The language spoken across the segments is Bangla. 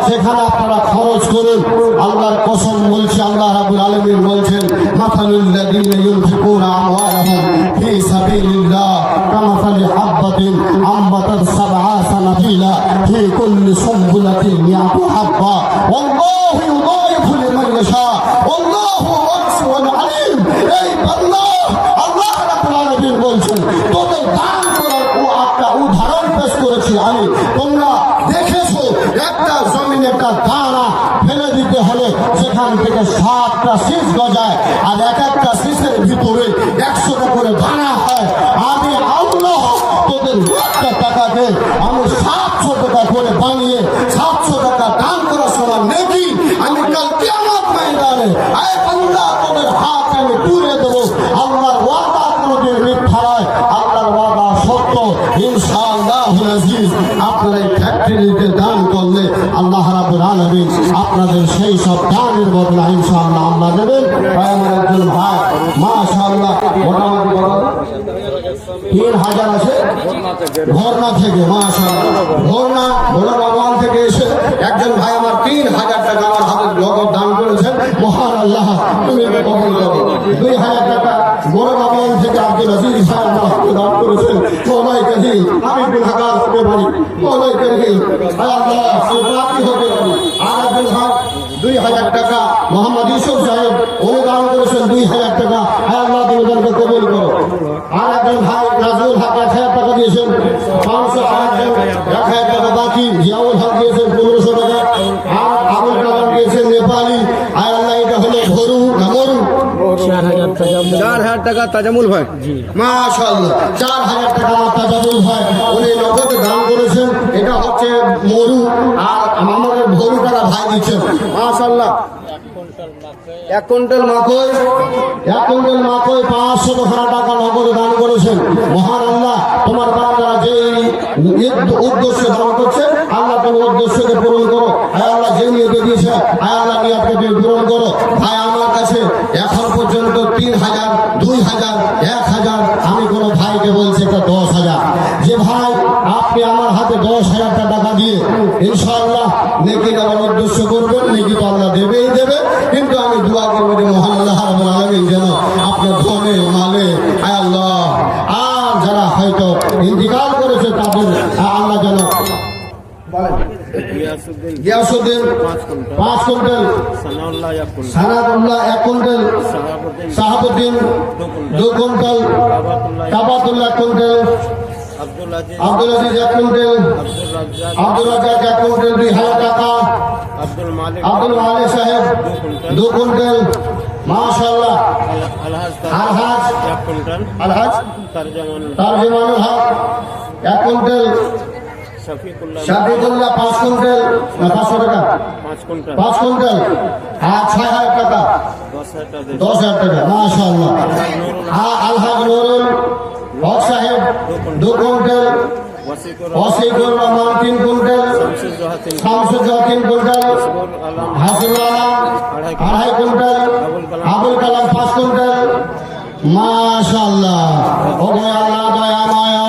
সেখানে আপনারা খরচ করুন। আল্লাহর কসম বলছি, আল্লাহ রাব্বুল আলামিন বলছেন, মাসালুল লাযীনা ইউনফিকুনা আমওয়ালাহুম ফী সাবিলিল্লাহ কামাসালি হাববাতিন আমবাতাত সাবআ সানাবিলা ফী কুল্লি সুনবুলাতিন মিআতু হাব্বা ওয়াল্লাহু ইউদাইফু লিমান ইয়াশা ওয়াল্লাহু ওয়াসিউন আলীম। এই বান্দা, আল্লাহ রাব্বুল আলামিন বলছেন, তোদের দান করার একটা উদাহরণ পেশ করেছি আমি। তোমরা দেখেছো একটা জমিনে একটা দানা ফেলে দিতে হলে সেখান থেকে 7টা শীষ গজায়, আর এক একটা শীষের ভিতরে 100টা করে দানা হয়। আমি আল্লাহ তোদের একটা টাকাকে আমি 700 টাকা করে বানিয়ে 700 টাকা দান করার সমান নেকি আমি কাল কিয়ামত ময়দানে আয় বান্দা তোদের হাত আমি তুলে দেবো। আল্লাহর ওয়াদা কোনোদিন মিথ্যা নয়, আল্লাহর ওয়াদা সত্য। ইনশাআল্লাহুল আজিজ, আপনারা এই ফ্যাক্টরিতে দান করলে আল্লাহ রাব্বুল আলামিন আপনাদের সেই সব দানের বদলা ইনশাআল্লাহ আল্লাহ দেবেন। আমার একজন ভাই মাশাআল্লাহ মোটামুটি 3000 আছে ভরনা থেকে, মাশাআল্লাহ ভরনা ভগবান থেকে এসে একজন ভাই আমার 3000 টাকা আমার হাতে নগদ দান করেছেন। মহান আল্লাহ তুমি কবুল করো। 2000 টাকা বড় ভগবান থেকে আব্দুল আজিজ ভাই আমার হাতে দান করেছেন। মওলাই কাজী আমি গুনাহগার হতে পারি, মওলাই কাজী আল্লাহ সুবহানাহু হতে পারি। আর একজন ভাই 2000 টাকা মোহাম্মদ ইউসুফ সাহেব উনি দান করেছেন 2000 টাকা। আল্লাহ তুমি তাদেরকে কবুল করো। আর একজন ভাই নাজুল হক 1000 টাকা দিয়েছেন। 500 1000 টাকা বাকি। জিয়াউল হক দিয়েছেন 1500 টাকা। আর আবুল কালাম দিয়েছেন নেপালি। আর আল্লাহ এটা হলো ভরু না মরু 4000 টাকা তাজামুল ভাই, মাশাআল্লাহ 4000 টাকা তাজামুল ভাই উনি নগদ দান করেছেন। এটা হচ্ছে মরু, আর আমাদের ভরু টাকা ভাই দিচ্ছেন। মাশাআল্লাহ 1 কুইন্টাল মাকই 500 টাকা নগদ দান করেছেন। মহান আল্লাহ তোমার বান্দারা যে উদ্দেশ্যে দান করছে আল্লাহ তোমার উদ্দেশ্যকে পূরণ করো। আয় আল্লাহ যে নিয়তে দিয়েছে আয় আল্লাহ নিয়তকে তুমি পূরণ করো। ভাই আমার কাছে এখন পর্যন্ত 3000 2000 1000 আমি কোনো ভাইকে বলছি একটা 10000। যে ভাই আপনি আমার হাতে 10000 টাকা দিয়ে ইনশাআল্লাহ নেকি দেওয়ার উদ্দেশ্য করবেন, নেকি তো আল্লাহ দেবেই দেবে, কিন্তু আমি দোয়া করবো যে মহান আল্লাহ রাব্বুল আলামিন যেন আপনার ধনে মালে আয় আল্লাহ আর যারা হয়তো ইন্তিকাল করেছে তাদের আল্লাহ যেন Giasuddin 5 quintal, Sanaullah 1 quintal, Shahabuddin 2 quintal, Tabatullah 1 quintal, Abdul Aziz 1 quintal, Abdul Razzak 1 quintal 2000 টাকা, আব্দুল মালিক সাহেব 2 কুইন্টাল, মাশাআল্লাহ আলহাজ 1 কুইন্টাল, আলহাজ তারজমানুল হক 1 কুইন্টাল, শফিকুল্লাহ 5 কুইন্টাল না 500 টাকা 5 কুইন্টাল আর 6000 টাকা 10000 টাকা, মাশাআল্লাহ। আলহাজ নুরুল হক সাহেব 2 quintal, Wasikur Rahman 3 quintal, Shamsuzzoha 3 quintal, Hasibul Alam 2.5 quintal, Abul Kalam 5 quintal, মাশাআল্লাহ। ও আল্লাহ দয়া মায়া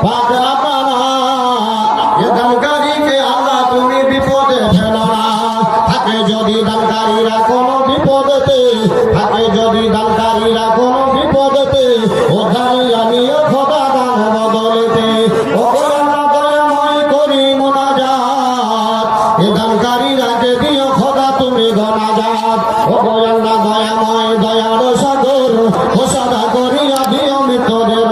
পাক রাব্বানা এ দানকারীকে আল্লাহ তুমি বিপদে ফেলো না। থাকে যদি দানকারীরা কোনো বিপদেতে, থাকে যদি দানকারীরা কোনো বিপদেতে, ও দাঁড়িয়ে নিয়ে খোদা দান বদলেতে। ও আল্লাহ দয়াময় করি মুনাজাত এ দানকারীরাকে দিও খোদা তুমি গনাজাত। ও আল্লাহ দয়াময় দয়ার সাগর ও সাদা করিয়া দিও মৃতদের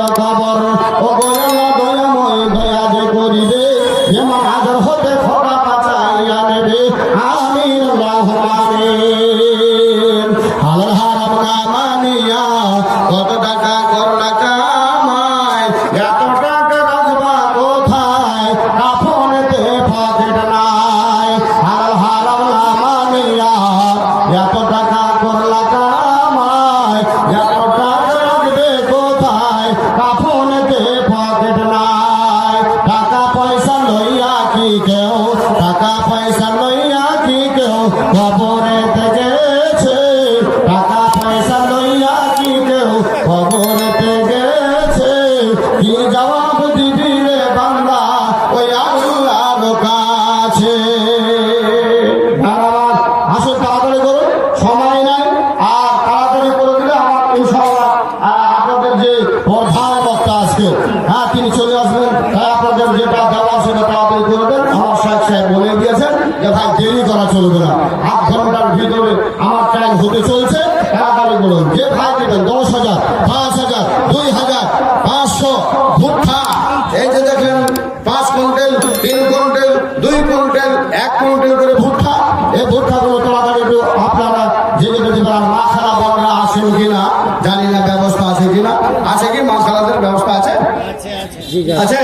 আছে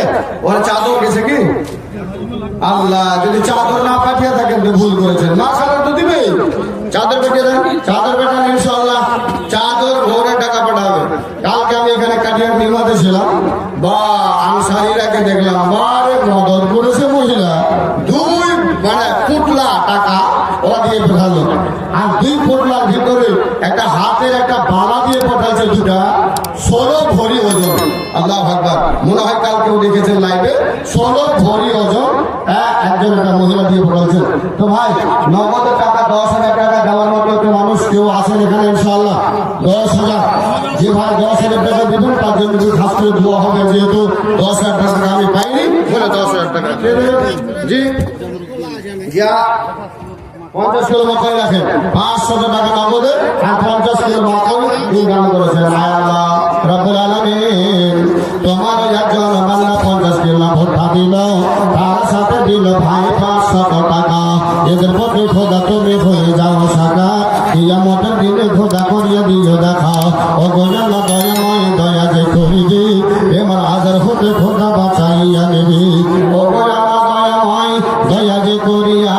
ওরা চাদর গেছে কি আল্লাহ যদি চাদর না পাঠিয়ে থাকেন তো ভুল করেছেন না খাবার তো দিবে চাদর পাঠিয়ে দেন চাদর পাঠান ইনশাআল্লাহ চাদর ভোরে টাকা পাঠাবে কালকে আমি এখানে কাটিয়ার নির্মাতে ছিলাম বা আনসারিরাকে দেখলাম বারে মদত করেছে মহিলা দুই মানে পুটলা টাকা ওরা দিয়ে পাঠালো আর দুই পুটলার ভিতরে একটা হাতের একটা বালা দিয়ে পাঠাচ্ছে দুটা 16 ভরি ওজন আল্লাহ আকবার মনে হয় কালকেও দেখেছেন লাইভে 16 ভরি ওজন একজন একটা মহিলা দিয়ে বলছেন তো ভাই নগদ টাকা 10,000 টাকা দেওয়ার মতো একটা মানুষ কেউ আছেন এখানে ইনশাআল্লাহ 10,000 যে ভাই 10,000 টাকা দেবেন তার জন্য খাস করে দোয়া হবে যেহেতু 10,000 টাকা আমি পাইনি বলে 10,000 টাকা জি যা 50 কিলো মাথায় রাখেন 500 টাকা নগদে আর 50 কিলো মাথায় দান করেছেন আল্লাহ রব্বুল আলামিন তোমার একজন বান্দা 50 কিলো ভোটা দিল তার সাথে দিল ভাই 500 টাকা এদের প্রতি খোদা তুমি হয়ে যাও সাকা কিয়ামতের দিনে খোদা করিয়ে দিও দেখা ও গোয়াল দয়াময় দয়া যে করিবি এমন আজার হতে খোদা বাঁচাইয়া নেবি ও গোয়াল দয়াময় দয়া যে করিয়া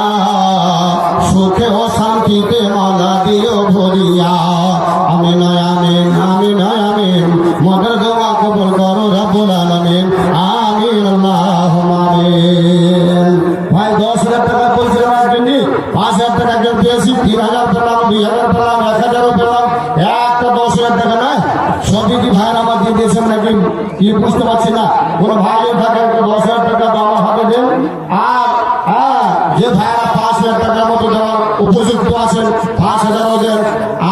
সুখে ও শান্তিতে মালা দিও ভরিয়া আমিন আমিন আমিন আমিন মদের দোয়া কবুল করো রব্বুল আলামিন আমিন আল্লাহুম্মা আমিন ভাই 10,000 টাকা বলছিলাম একজন 5,000 টাকা কেউ পেয়েছি 3,000 পেলাম 2,000 পেলাম 1,000 পেলাম একটা 10,000 টাকা নয় সবই কি ভাইয়ের আমার দিয়ে দিয়েছেন নাকি কি বুঝতে পারছি না কোনো ভাই থাকে 10,000 টাকা তো আমার হাতে দেন আর যে ভাইয়েরা 5,000 টাকার মতো দেওয়ার উপযুক্ত আছেন 5,000 দেন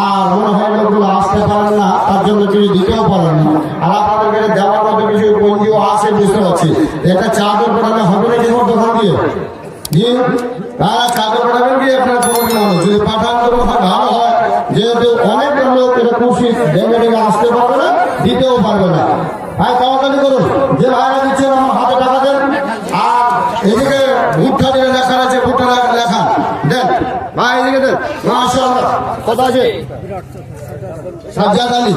আর মনে হয় লোকগুলো আসতে পারেন না তার জন্য কিছু দিতেও পারেন না আর আপনাদের দেওয়ার মতো কিছু পঞ্জিও আছে বুঝতে পারছি একটা চাদর পাঠালে হবে না কিন্তু দোকান দিয়ে জি তারা চাদর পাঠাবেন কি আপনার কোনো মানুষ যদি পাঠান তো ভালো হয় যেহেতু অনেক লোক এটা খুশি ডেকে ডেকে আসতে পারবে না দিতেও পারবে না ভাই তাড়াতাড়ি করুন যে ভাইরা দিচ্ছেন আমার হাতে টাকা দেন আর এদিকে ভুট্টা দিয়ে লেখা আছে ভুট্টা লেখা দেন ভাই এদিকে দেন মাশাআল্লাহ কত আছে সাজ্জাদ আলী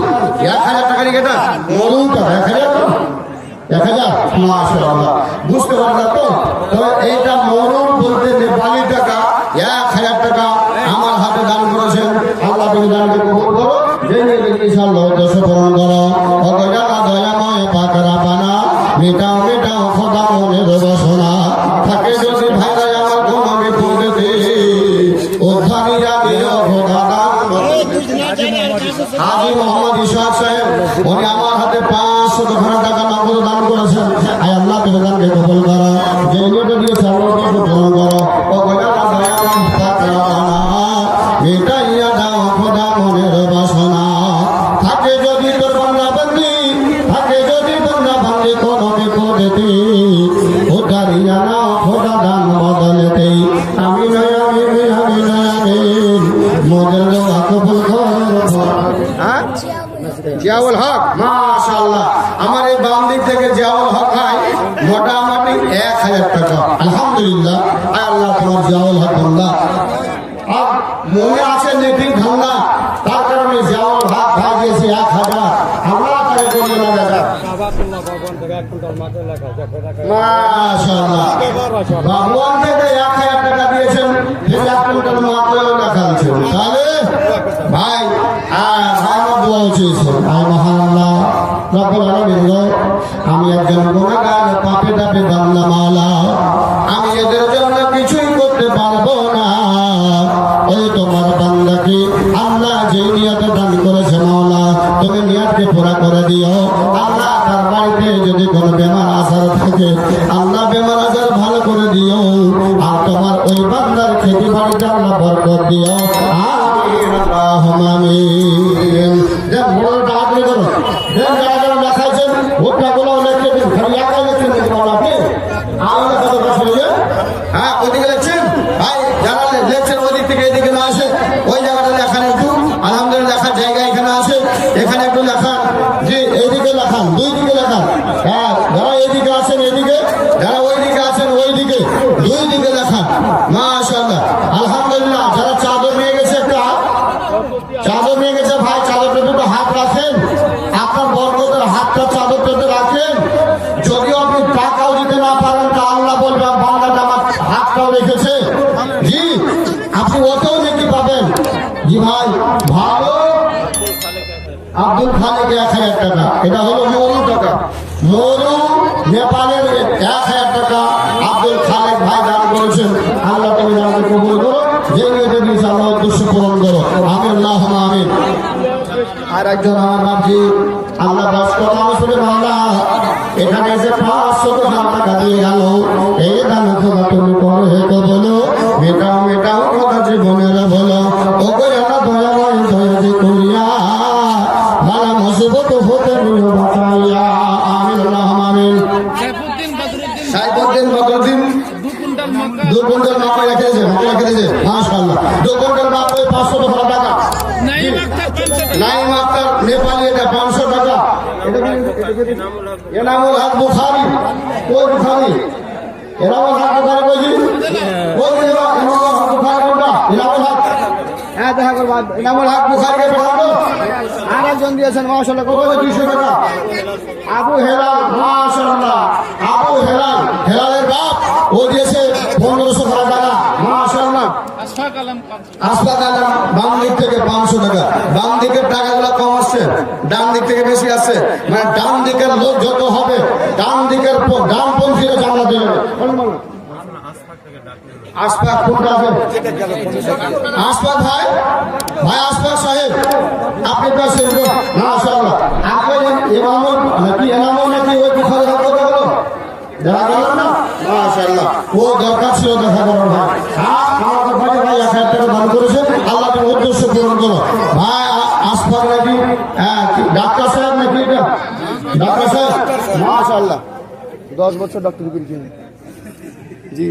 1,000 টাকা নিয়ে এটা মরুটা 1,000 মাশাআল্লাহ বুঝতে পারলা তো তবে এইটা মরুন বলতে নেপালি টাকা 1,000 টাকা আমার হাতে দান করেছেন আল্লাহ তুমি দানকে কবুল করো জেনে ইনশাআল্লাহ উদ্দেশ্য পূরণ করো অগজানা দয়াময় পাকরা পানা মিটাও মিটাও খোদা মনের বাসনা থাকে যদি ভাইরা আমার কোনো বিপদেতে উদ্ধারি যাবে খোদা দান হাজী মোহাম্মদ ইশাক সাহেব উনি আমার হাতে 500 টাকা নগদ দান করেছেন আয় আল্লাহ তুমি দানকে কবুল করো যে নিয়ত দিয়েছে আল্লাহ তুমি পূরণ করো অগজানা দয়াময় পাকরা পানা মিটাইয়া দাও খোদা মনের বাসনা থাকে যদি তোর বান্দা বান্দি থাকে যদি বান্দা বান্দি কোনো বিপদেতে উদ্ধারিয়া নাও খোদা দান বদলেতে আমিন আমিন আমিন আমিন মোদের দোয়া কবুল করো হ্যাঁ জিয়াউল হক মাশাআল্লাহ আমার এই বাম দিক থেকে জিয়াউল হক ভাই মোটামুটি 1,000 টাকা আলহামদুলিল্লাহ আল্লাহ তোমার জিয়াউল হক বান্দা আর মনে আছে নেটিং ধান্দা তার কারণে জিয়াউল হক ভাই দিয়েছে 1,000 আমরা তাকে বলি না দাদা মাশাআল্লাহ ভগবান থেকে 1,000 টাকা দিয়েছেন 1 কুইন্টাল মাত্র লেখা আছে তাহলে ভাই ভাই দোয়া চেয়েছেন আয় মহান আল্লাহ রব্বুল আলামিন আমি একজন গুনাহগার পাপে তাপে বান্দা মাওলা আমি এদের জন্য কিছুই করতে পারবো না ওই তোমার বান্দাকে আল্লাহ যে নিয়ত দান করেছে মাওলা তুমি নিয়তকে পুরা করে দিও আল্লাহ তার বাড়িতে যদি কোনো বেমার আজার থাকে আল্লাহ বেমার আজার ভালো করে দিও আর তোমার ওই বান্দার খেতে বাড়িতে আল্লাহ বরকত দিও আমিন আল্লাহুম্মা আমিন দেন বড়টা আপনি করো দেন যারা যারা লেখাইছেন ওটা গুলো লিখে দিন খালি একা লিখে দিন বাবাকে আমরা কত কথা বলে হ্যাঁ ওদিকে লিখছেন ভাই যারা লিখছেন ওদিক থেকে এদিকে না আসে ওই জায়গাটা লেখান একটু আলহামদুলিল্লাহ লেখার জায়গা এখানে আছে এখানে একটু লেখান জি এইদিকে লেখান দুই দিকে লেখান হ্যাঁ যারা এইদিকে আছেন এদিকে যারা ওইদিকে আছেন ওইদিকে দুই দিকে লেখান মাশাআল্লাহ আলহামদুলিল্লাহ যারা চাদর নিয়ে গেছে একটা চাদর নিয়ে গেছে ভাই চাদরটা দুটো হাত রাখেন আপনার বরকতের হাতটা চাদরটাতে রাখেন যদিও আল্লাহ বলবে বান্দাটা আমার হাতটাও রেখেছে, জি আপনি ওতেও নাকি পাবেন। জি ভাই ভালো আব্দুল খালেক 1000 টাকা, এটা হলো মরু টাকা, মরু নেপালের 1000 টাকা আব্দুল খালেক ভাই দান করেছেন। আল্লাহ তুমি আমাকে কবুল করো, যে মেয়েদের দিয়েছে আল্লাহ উদ্দেশ্য পূরণ করো, আমিন আল্লাহুম্মা আমিন। আর একজন আমার বাপজি আল্লাহ বাস কথা শুনে বাংলা এখানে এসে 500 টাকা দিয়ে গেল, এই দান খোদা তুমি করো হে তো বলো, মেটাও মেটাও কথা জীবনের বলো, ও করে আল্লাহ দয়াময় দয়া করিয়া মালা মুসিবত হতে নিও বাঁচাইয়া, আমিন আল্লাহুম্মা আমিন। সাইফুদ্দিন বদরুদ্দিন 2 কুইন্টাল মাপে রেখে দিয়েছে, মাশাআল্লাহ 2 কুইন্টাল মাপে 500 টাকা। নাইম আক্তার নেপালি, এটা 500 টাকা। এনামুল হক বুখারী, ওই বুখারী এনামুল হক বুখারী কইছি, ওই এনামুল হক বুখারী কোনটা? এনামুল হক, হ্যাঁ দেখা করব। এনামুল হক বুখারীকে পাঠাবো। আর একজন দিয়েছেন মাশাআল্লাহ, কত 200 টাকা। আবু হেলাল, মাশাআল্লাহ আবু হেলাল, হেলালের বাপ, ও দিয়েছে 1500 টাকা, মাশাআল্লাহ। আসফাক আলম বাম দিক থেকে 500 টাকা। বাম দিকের টাকাগুলো কম আসছে, ডান দিক থেকে বেশি আসছে, মানে ডান দিকের লোক যত হবে ডান দিকের ডানপন্থীরা জানা দেবে। আসফাক কোনটা আছে? আসফাক ভাই, ভাই আসফাক সাহেব আপনি কাছে মাশাআল্লাহ। আপনি ইমামুল নাকি এনামুল নাকি ওই বুখারী কত হলো দেখা গেল না, মাশাআল্লাহ ও দরকার ছিল দেখা গেল ভাই। আমাদের ভাই 1000 টাকা দান করেছেন, আল্লাহ তোমার উদ্দেশ্য পূরণ করো ভাই। আসফাক নাকি ডাক্তার সাহেব নাকি এটা ডাক্তার সাহেব, মাশাআল্লাহ 10 বছর ডাক্তার করেছেন, জি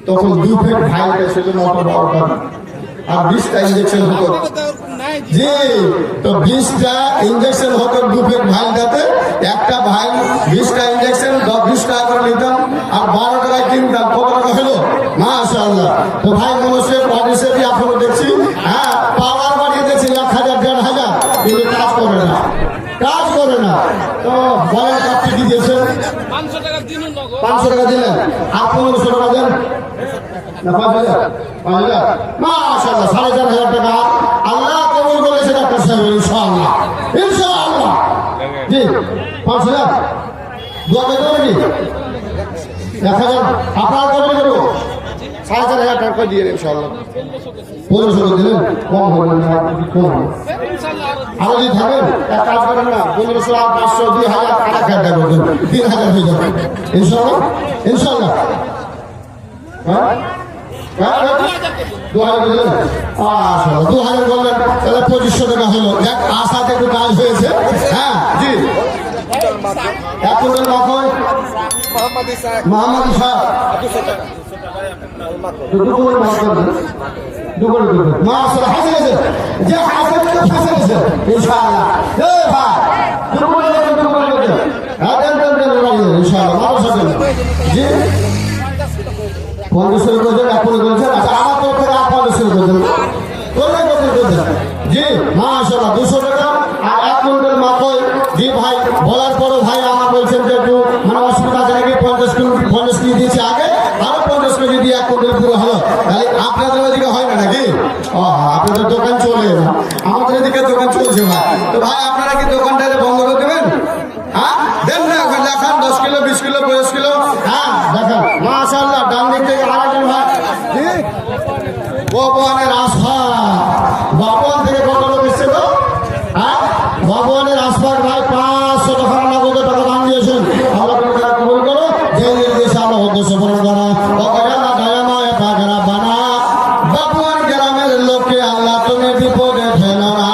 তখন 2 ফেট ভাই সেজন্য অত বড় কথা। আর 20টা ইঞ্জেকশন হতো, জি তো 20টা ইঞ্জেকশন হতো 2 ফেট ভাইলটাতে, একটা ভাই 20টা ইঞ্জেকশন 20 টাকা করে নিতাম, আর 12 টাকায় কিনতাম। কত টাকা হলো মাশাআল্লাহ। তো ভাই মানুষের অডিসেপি এখনো দেখছি, হ্যাঁ পাওয়ার বাড়িয়ে দিয়েছে 1000 1500, কিন্তু কাজ করে না, কাজ করে না। তো বলেন আপনি কি দিয়েছেন? 500 টাকা দিলেন, 500 টাকা দিলেন, আর 1500 টাকা দেন না 5000, মাশাআল্লাহ 4500 টাকা আল্লাহ কবুল করেছে ডাক্তার সাহেব ইনশাআল্লাহ, ইনশাআল্লাহ। জি 5000 দোয়া করবেন নাকি 1000 আপনার কবুল করব, 4500 টাকা দিয়ে ইনশাআল্লাহ। 1500 দিলেন, কম হবে না, কম হবে আরো যদি থাকেন এক কাজ করেন না, 1500 500 2000 টাকা করবেন, 3000 হয়ে যাবে ইনশাআল্লাহ, ইনশাআল্লাহ। হ্যাঁ 2000 দিলেন, মাশাআল্লাহ 2000 বললেন, তাহলে 2500 টাকা হলো। দেখ আশাতে একটু কাজ হয়েছে, হ্যাঁ জি। এখন মাখন মোহাম্মদ ইসা মাশাআল্লাহ হাসে গেছে, যে হাসে গেছে হাসে গেছে ইনশাআল্লাহ। এই ভাই ইনশাআল্লাহ জি 500 করছেন, 1 করছেন। আচ্ছা আমার তরফ থেকে 500 করছেন, জি মাশাআল্লাহ 200 টাকা আর 1 কুইন্টাল মাকৈ। জি ভাই বলার পরও ভাই আমার বলছেন যে একটু মানে অসুবিধা আছে নাকি, 50 কেজি দিয়েছি আগে, আরো 50 কেজি দিয়ে 1 কুইন্টাল পুরো হলো। তাহলে আপনাদের ওইদিকে হয় না নাকি? আপনাদের দোকান চলে না, আমাদের এদিকে দোকান চলছে ভাই। তো ভাই আপনারা কি দোকানটা বন্ধ করে দেবেন? হ্যাঁ দেন না, ওখানে দেখান 10 কিলো 20 কিলো 25 কিলো, হ্যাঁ দেখান মাশাআল্লাহ। ডান দিক থেকে আরেকজন ভাই, জি ভগবানের আশা, ভগবান থেকে কত লোক এসছে তো, হ্যাঁ ভগবানের আসফাক ভাই 500 টাকা নগদ টাকা দান দিয়েছেন, আল্লাহ তাআলা কবুল করো, যে দিয়েছে আল্লাহ উদ্দেশ্য পূরণ করো। ওকায়ানা দয়াময় পাগরা বানা, ভগবান গ্রামের লোককে আল্লাহ তুমি বিপদে ফেলো না,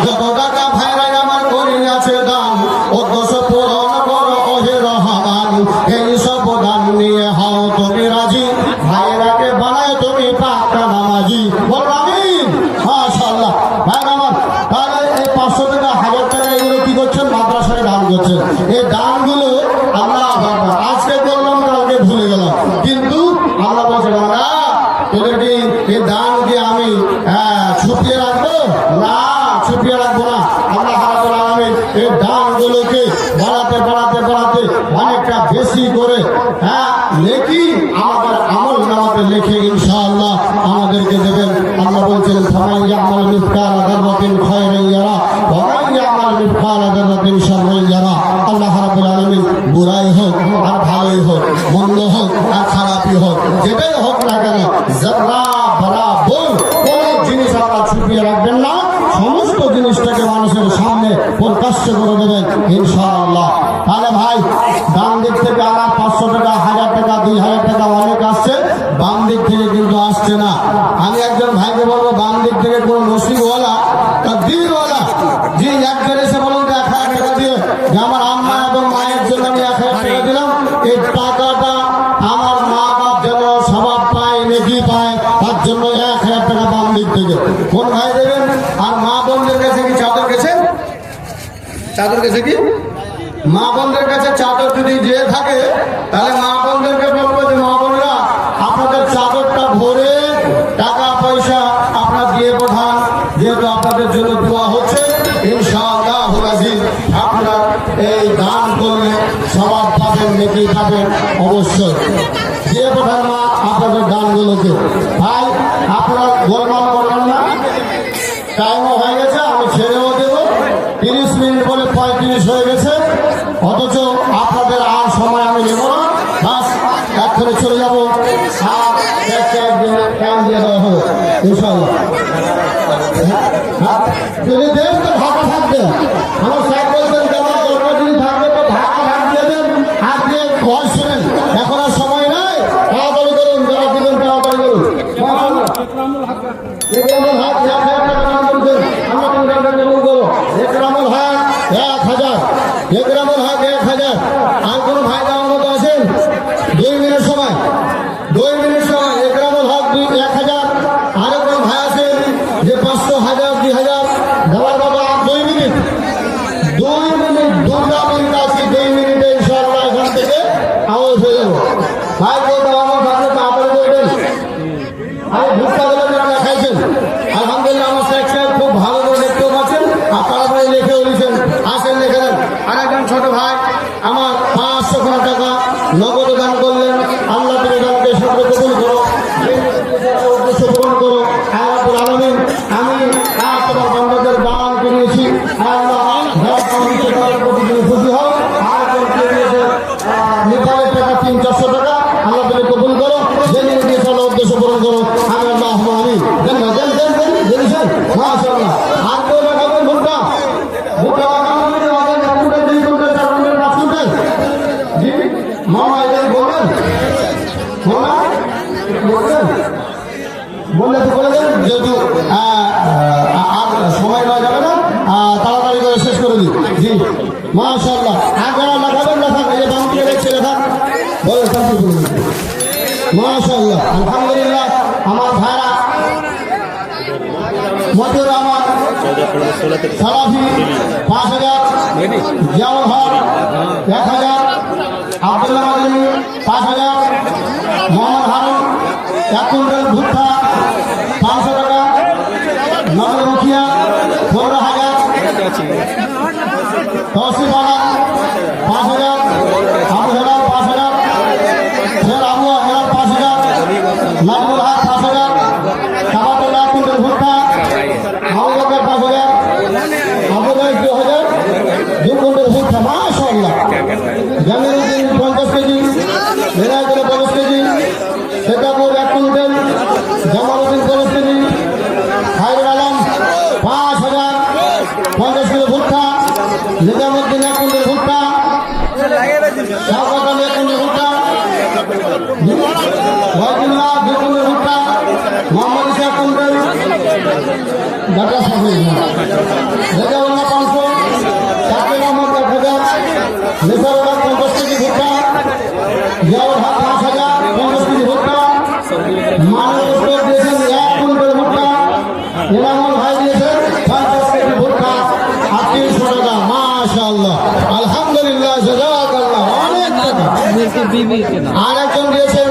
যত টাকা ভাইরা আমার করি আছে দান উদ্দেশ্য পূরণ করো ওহে রহমান, এই সব দান নিয়ে হও তুমি রাজি, ভাইরাকে বানায় তুমি পাক্কা নামাজি, বল আমিন মাশাআল্লাহ। ভাই আমার তাহলে এই 500 টাকা 1000 টাকা এগুলো কি করছেন? মাদ্রাসায় দান করছেন। এই দানগুলো আল্লাহ আজকে করলাম কালকে ভুলে গেলাম, কিন্তু আল্লাহ বলছে না তোদের কি এই দানকে আমি ছুপিয়ে রাখবো না, ছুপিয়ে রাখবো না। আল্লাহ রাব্বুল আলামিন এই দানগুলোকে বাড়াতে বাড়াতে বাড়াতে অনেকটা বেশি করে নেকি আমাদের আমল নামাতে লিখে ইনশাআল্লাহ আমাদেরকে দেবেন। আল্লাহ বলছেন ফামান ইয়ামাল মিসকালা যাররাতিন খায়রান ইয়ারা ওয়া মান ইয়ামাল মিসকালা যাররাতিন শাররান ইয়ারা। আল্লাহ রাব্বুল আলামিন বুরাই হোক আর ভালোই হোক, মন্দ হোক আর খারাপই হোক, যেটাই হোক না কেন যারা বরাবর কোন জিনিস আপনারা ছুপিয়ে রাখবেন না, সমস্ত জিনিসটাকে মানুষের সামনে প্রকাশ্য করে দেবেন ইনশাআল্লাহ। তাহলে ভাই ডান দিক থেকে আমার 500 টাকা, 1000 টাকা, 2000 টাকা অনেক আসছে, বাম দিক থেকে কিন্তু আসছে না। আমি একজন ভাইকে বলবো বাম দিক থেকে কোন নসিবওয়ালা তাকদীরওয়ালা যে একজন এসে বলুন 1000 টাকা দিয়ে যে আমার আম্মা এবং মায়ের জন্য আমি 1000 টাকা দিলাম, এই টাকাটা আমার মা বাপ যেন স্বভাব পায়, নেকি পায়, তার জন্য 1000 টাকা বাম দিক থেকে কোন ভাই দেবেন। আর মা বোনদের কাছে কি চাদর গেছে? চাদর গেছে কি? মা বোনদের কাছে চাদর যদি যেয়ে থাকে তাহলে মা বোনদেরকে বলবো যে মা বোনরা আপনাদের চাদরটা ভরে টাকা পয়সা আপনারা দিয়ে পাঠান, যেহেতু আপনাদের জন্য দোয়া হচ্ছে ইনশাআল্লাহ আজিজ। আপনারা এই দান করলে সবাব পাবেন, নেকি পাবেন, অবশ্যই দিয়ে পাঠান না আপনাদের দানগুলোকে। ভাই আপনারা গোলমাল করবেন না, টাইমও হয়ে গেছে, আমি ছেড়েও দেবো। 30 মিনিট বলে 35 হয়ে গেছে, অথচ আপনাদের আর সময় আমি নেব না, বাস এক্ষুনি চলে যাবো। আর টাইম দিয়ে দেওয়া হবে ইনশাআল্লাহ। যদি দেন তো ঢাকা থাকবে, আমার সাহেব বলছেন আমার দরকার যদি থাকবে তো ঢাকা ভাগ দিয়ে দেন, হাত দিয়ে ঘর শোনেন, এখন আর সময় নাই, তাড়াতাড়ি করুন, যারা দিবেন তাড়াতাড়ি করুন। একরামুল হক 1000 টাকা দান করছেন, আমরা কোন টাকা কবুল করো। একরামুল হক 1000, একরামুল হক 1000। আর কোন ভাই দেওয়ার মতো আছেন? 2 মিনিট সময়, 2 মিনিট সময়। একরামুল হক 1000। আরো কোন ভাই আছেন যে 500, 1000, 2000 দেওয়ার বাবা? 2 মিনিট, 2 মিনিট, 2টা মিনিট আছে, 2 মিনিটে ইনশাআল্লাহ এখান থেকে আওয়াজ হয়ে যাবো। ভাই কেউ দেওয়ার মতো থাকলে তাড়াতাড়ি করবেন। আর ভুট্টা গুলো যারা খাইছেন আলহামদুলিল্লাহ, আমার শেখ সাহেব খুব ভালো করে দেখতেও পাচ্ছেন, আর তাড়াতাড়ি লিখেও দিয়েছেন, আসেন লিখে দেন। আর একজন ছোট ভাই আমার 500 টাকা নগদ দান করলেন, আল্লাহ তুমি দানকে সকলে কবুল করো, উদ্দেশ্য পূরণ করো। আল্লাহুল আলামিন, আমি তোমার বান্দাদের দান করিয়েছি, আল্লাহ খুশি হও। আর নেপালের টাকা 300-400 টাকা আল্লাহ তুমি কবুল করো, জেনে দিয়েছে আল্লাহ উদ্দেশ্য পূরণ করো। আমি আল্লাহ আমিন। দেন না, দেন দেন দেন জেনেছেন মাশাআল্লাহ। আর কেউ দেখাবেন ভুট্টা, ভুট্টা মামা এদের বলবেন, বললে তো বলে দেন, যেহেতু আর সময় দেওয়া যাবে না, তাড়াতাড়ি করে শেষ করে দিই। জি মাশাআল্লাহ। আর যারা লেখাবেন লেখান, এই যে দাম দিয়ে দেখছে লেখান, বলে শান্তি করুন মাশাআল্লাহ। আলহামদুলিল্লাহ আমার ভাইরা মতিউর রহমান সালাফি 5000, জিয়াউল হক 1000, আব্দুল্লাহ মাদানী 5000, মোহাম্মদ হারুন 1 কুইন্টাল ভুট্টা 500 টাকা, নজর মুখিয়া 15000, তৌসিফ আলা 5000, আবু হেলাল 5000, ফের আবু হেলাল 5000, নাজমুল হক 5000, সাবাতুল্লাহ 1 কুইন্টাল ভুট্টা, আবু বকর 5000, আবু বাইশ 2000, 2 কুইন্টাল ভুট্টা মাশাআল্লাহ। Jamiluddin 50 KG, Merajul 50 KG, Setapur 1 quintal, Jamaluddin 50 KG, Khairul Alam 5000, 50 kilo ভুট্টা, নিজামুদ্দিন 1 কুইন্টাল ভুট্টা, শাহবাগ 1 কুইন্টাল ভুট্টা, ওয়াজিল্লাহ 2 কুইন্টাল ভুট্টা, মোহাম্মদ ইসা 1 কুইন্টাল, ঢাকা সাফি রেজাউল্লাহ 500, শাকিল আহমদ 1000, নিসারুল্লাহ 50 কেজি ভুট্টা, জিয়াউল হক 5000, 50 কেজি ভুট্টা, মানুষ দিয়েছেন 1 কুইন্টাল ভুট্টা, ইনামুল ভাই দিয়েছেন 50 কেজি ভুট্টা, 3800 টাকা মাশাআল্লাহ। আলহামদুলিল্লাহ, জাযাকাল্লাহ, অনেক টাকা। আর একজন দিয়েছেন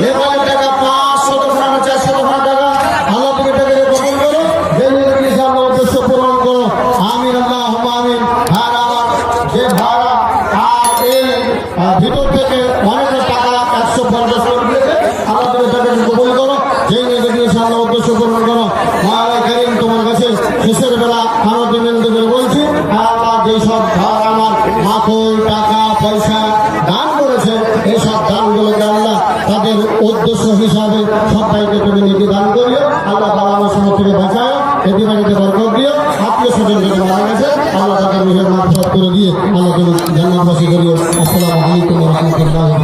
নেপালের টাকা 500 টাকা, 400 টাকা। আল্লাহ তুমি টাকাকে কবুল করো, জেনে দিয়েছে আল্লাহ উদ্দেশ্য পূরণ করো। আমিন আল্লাহুম্মা আমিন। আর আমার যে ভাড়া আর এই ভিতর থেকে অনেক টাকা 150 পয়সা দান করেছে, এইসব দানগুলোকে আল্লাহ তাদের উদ্দেশ্য হিসাবে সবাইকে তুমি নিজে দান করিও। আল্লাহ বাবা সময় থেকে বাঁচায়, এটি বাড়িতে বরকত দিও। আত্মীয় স্বজন যদি মারা গেছে আল্লাহ তাদের নিজের মাফ করে দিয়ে আল্লাহ তুমি জান্নাতবাসী করিও। আসসালামু আলাইকুম ওয়া রাহমাতুল্লাহি।